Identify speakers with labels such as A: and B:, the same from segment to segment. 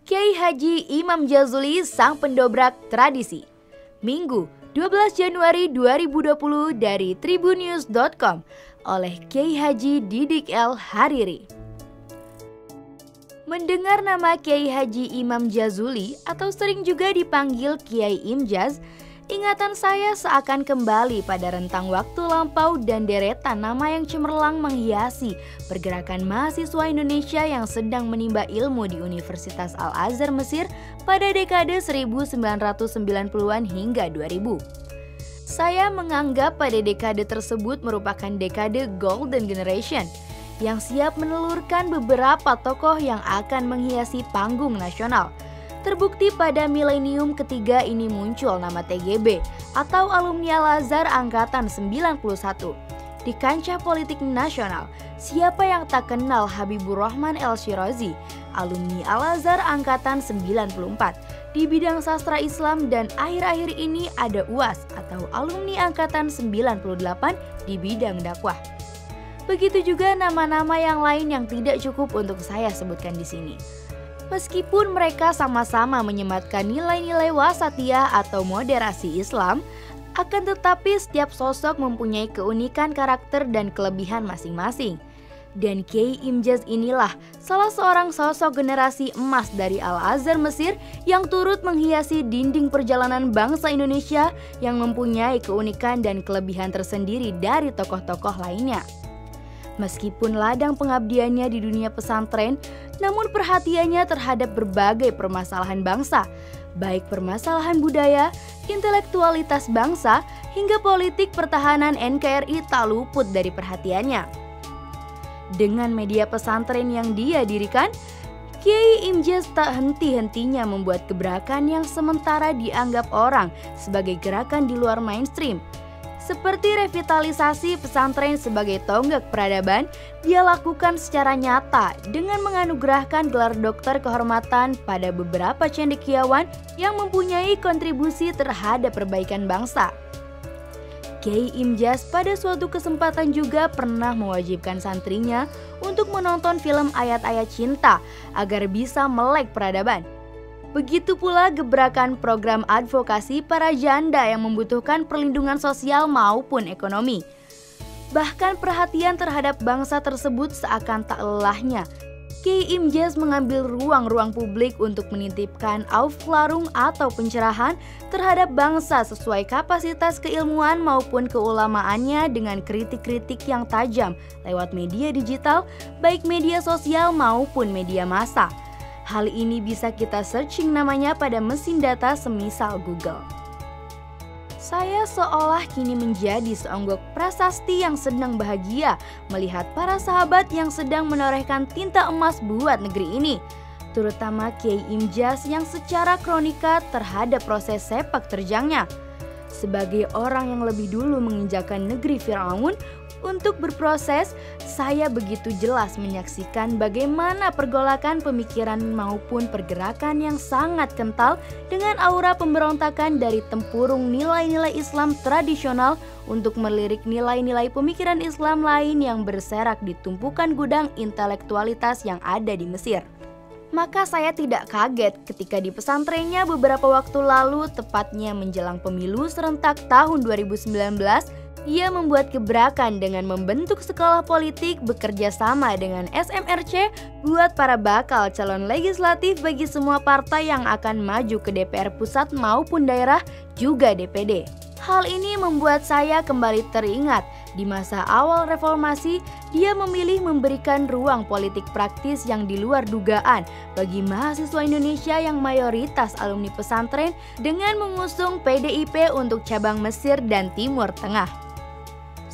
A: Kiai Haji Imam Jazuli sang pendobrak tradisi. Minggu 12 Januari 2020 dari tribunnews.com oleh Kiai Haji Didik El Hariri. Mendengar nama Kiai Haji Imam Jazuli atau sering juga dipanggil Kiai Imjaz, ingatan saya seakan kembali pada rentang waktu lampau dan deretan nama yang cemerlang menghiasi pergerakan mahasiswa Indonesia yang sedang menimba ilmu di Universitas Al-Azhar Mesir pada dekade 1990-an hingga 2000. Saya menganggap pada dekade tersebut merupakan dekade Golden Generation yang siap menelurkan beberapa tokoh yang akan menghiasi panggung nasional. Terbukti pada milenium ketiga ini muncul nama TGB atau alumni Al-Azhar angkatan 91. Di kancah politik nasional, siapa yang tak kenal Habibur Rahman El-Shirazi, alumni Al-Azhar angkatan 94. Di bidang sastra Islam dan akhir-akhir ini ada UAS atau alumni angkatan 98 di bidang dakwah. Begitu juga nama-nama yang lain yang tidak cukup untuk saya sebutkan di sini. Meskipun mereka sama-sama menyematkan nilai-nilai wasatiyah atau moderasi Islam, akan tetapi setiap sosok mempunyai keunikan karakter dan kelebihan masing-masing. Dan Kiai Imjaz inilah salah seorang sosok generasi emas dari Al-Azhar Mesir yang turut menghiasi dinding perjalanan bangsa Indonesia yang mempunyai keunikan dan kelebihan tersendiri dari tokoh-tokoh lainnya. Meskipun ladang pengabdiannya di dunia pesantren, namun perhatiannya terhadap berbagai permasalahan bangsa, baik permasalahan budaya, intelektualitas bangsa, hingga politik pertahanan NKRI tak luput dari perhatiannya. Dengan media pesantren yang dia dirikan, Kiai Imjaz tak henti-hentinya membuat gebrakan yang sementara dianggap orang sebagai gerakan di luar mainstream. Seperti revitalisasi pesantren sebagai tonggak peradaban, dia lakukan secara nyata dengan menganugerahkan gelar doktor kehormatan pada beberapa cendekiawan yang mempunyai kontribusi terhadap perbaikan bangsa. Kiai Imjaz pada suatu kesempatan juga pernah mewajibkan santrinya untuk menonton film ayat-ayat cinta agar bisa melek peradaban. Begitu pula gebrakan program advokasi para janda yang membutuhkan perlindungan sosial maupun ekonomi. Bahkan perhatian terhadap bangsa tersebut seakan tak lelahnya. Kiai Imjaz mengambil ruang-ruang publik untuk menitipkan aufklärung atau pencerahan terhadap bangsa sesuai kapasitas keilmuan maupun keulamaannya dengan kritik-kritik yang tajam lewat media digital, baik media sosial maupun media massa. Hal ini bisa kita searching namanya pada mesin data semisal Google. Saya seolah kini menjadi seonggok prasasti yang sedang bahagia melihat para sahabat yang sedang menorehkan tinta emas buat negeri ini. Terutama Kiai Imjaz yang secara kronika terhadap proses sepak terjangnya. Sebagai orang yang lebih dulu menginjakan negeri Firaun untuk berproses, saya begitu jelas menyaksikan bagaimana pergolakan pemikiran maupun pergerakan yang sangat kental dengan aura pemberontakan dari tempurung nilai-nilai Islam tradisional untuk melirik nilai-nilai pemikiran Islam lain yang berserak di tumpukan gudang intelektualitas yang ada di Mesir. Maka saya tidak kaget ketika di pesantrennya beberapa waktu lalu, tepatnya menjelang pemilu serentak tahun 2019, ia membuat gebrakan dengan membentuk sekolah politik bekerja sama dengan SMRC buat para bakal calon legislatif bagi semua partai yang akan maju ke DPR pusat maupun daerah, juga DPD. Hal ini membuat saya kembali teringat di masa awal reformasi, dia memilih memberikan ruang politik praktis yang di luar dugaan bagi mahasiswa Indonesia yang mayoritas alumni pesantren dengan mengusung PDIP untuk cabang Mesir dan Timur Tengah.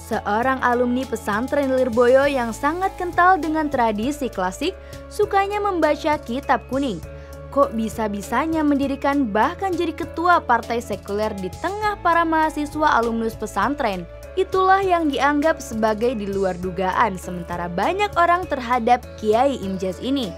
A: Seorang alumni pesantren Lirboyo yang sangat kental dengan tradisi klasik, sukanya membaca kitab kuning. Kok bisa-bisanya mendirikan bahkan jadi ketua partai sekuler di tengah para mahasiswa alumnus pesantren? Itulah yang dianggap sebagai di luar dugaan sementara banyak orang terhadap Kiai Imjaz ini.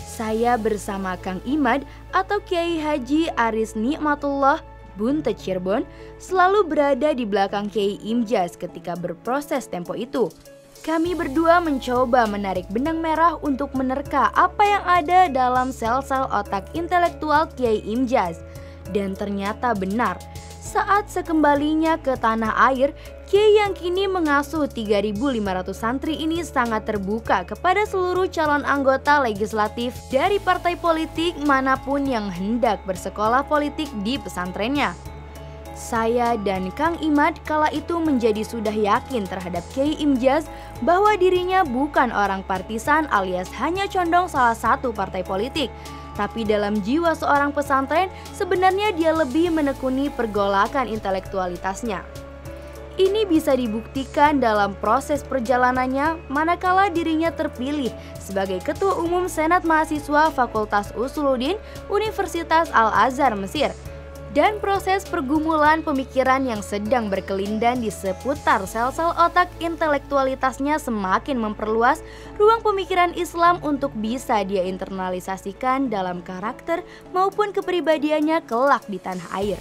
A: Saya bersama Kang Imad atau Kiai Haji Aris Nikmatullah Bunte Cirebon selalu berada di belakang Kiai Imjaz ketika berproses tempo itu. Kami berdua mencoba menarik benang merah untuk menerka apa yang ada dalam sel-sel otak intelektual Kiai Imjaz. Dan ternyata benar, saat sekembalinya ke tanah air, Kiai yang kini mengasuh 3.500 santri ini sangat terbuka kepada seluruh calon anggota legislatif dari partai politik manapun yang hendak bersekolah politik di pesantrennya. Saya dan Kang Imad kala itu menjadi sudah yakin terhadap Kiai Imjaz bahwa dirinya bukan orang partisan alias hanya condong salah satu partai politik. Tapi dalam jiwa seorang pesantren sebenarnya dia lebih menekuni pergolakan intelektualitasnya. Ini bisa dibuktikan dalam proses perjalanannya manakala dirinya terpilih sebagai Ketua Umum Senat Mahasiswa Fakultas Usuluddin Universitas Al-Azhar Mesir. Dan proses pergumulan pemikiran yang sedang berkelindan di seputar sel-sel otak intelektualitasnya semakin memperluas ruang pemikiran Islam untuk bisa dia internalisasikan dalam karakter maupun kepribadiannya kelak di tanah air.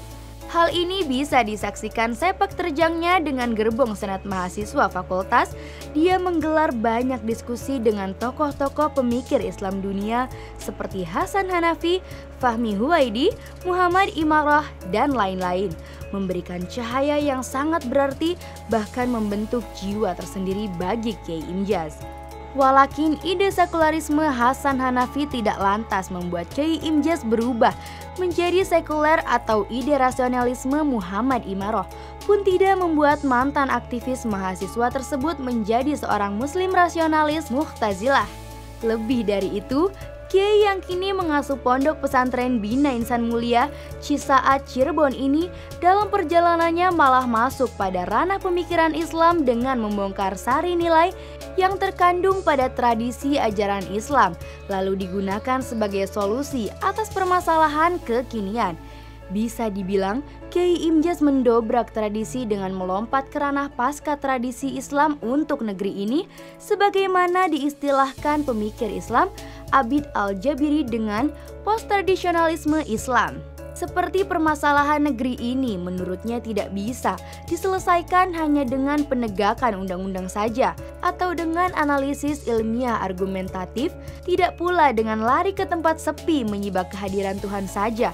A: Hal ini bisa disaksikan sepak terjangnya dengan gerbong Senat Mahasiswa Fakultas. Dia menggelar banyak diskusi dengan tokoh-tokoh pemikir Islam dunia seperti Hasan Hanafi, Fahmi Huwaidi, Muhammad Imarah, dan lain-lain. Memberikan cahaya yang sangat berarti bahkan membentuk jiwa tersendiri bagi Kiai Imjaz. Walakin ide sekularisme Hasan Hanafi tidak lantas membuat Kiai Imjaz berubah menjadi sekuler atau ide rasionalisme Muhammad Imarah pun tidak membuat mantan aktivis mahasiswa tersebut menjadi seorang muslim rasionalis Mu'tazilah. Lebih dari itu, Kiai yang kini mengasuh pondok pesantren Bina Insan Mulia Cisaat Cirebon ini dalam perjalanannya malah masuk pada ranah pemikiran Islam dengan membongkar sari nilai yang terkandung pada tradisi ajaran Islam lalu digunakan sebagai solusi atas permasalahan kekinian. Bisa dibilang, Kiai Imjaz mendobrak tradisi dengan melompat ke ranah pasca tradisi Islam untuk negeri ini sebagaimana diistilahkan pemikir Islam Abid Al-Jabiri dengan post-tradisionalisme Islam. Seperti permasalahan negeri ini menurutnya tidak bisa diselesaikan hanya dengan penegakan undang-undang saja atau dengan analisis ilmiah argumentatif, tidak pula dengan lari ke tempat sepi menyibak kehadiran Tuhan saja.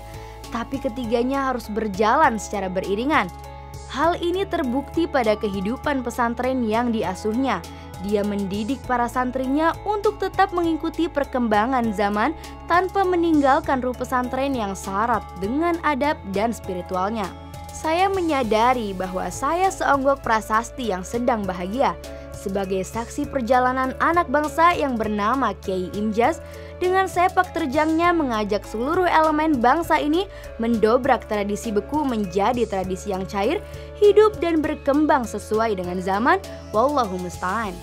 A: Tapi ketiganya harus berjalan secara beriringan. Hal ini terbukti pada kehidupan pesantren yang diasuhnya. Dia mendidik para santrinya untuk tetap mengikuti perkembangan zaman tanpa meninggalkan ruh pesantren yang syarat dengan adab dan spiritualnya. Saya menyadari bahwa saya seonggok prasasti yang sedang bahagia sebagai saksi perjalanan anak bangsa yang bernama Kiai Imjaz dengan sepak terjangnya mengajak seluruh elemen bangsa ini mendobrak tradisi beku menjadi tradisi yang cair, hidup dan berkembang sesuai dengan zaman. Wallahu musta'an.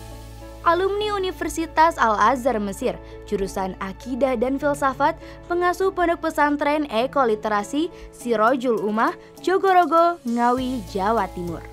A: Alumni Universitas Al-Azhar Mesir, jurusan Akidah dan Filsafat, pengasuh pondok pesantren Eko Literasi Sirojul Ummah, Jogorogo, Ngawi, Jawa Timur.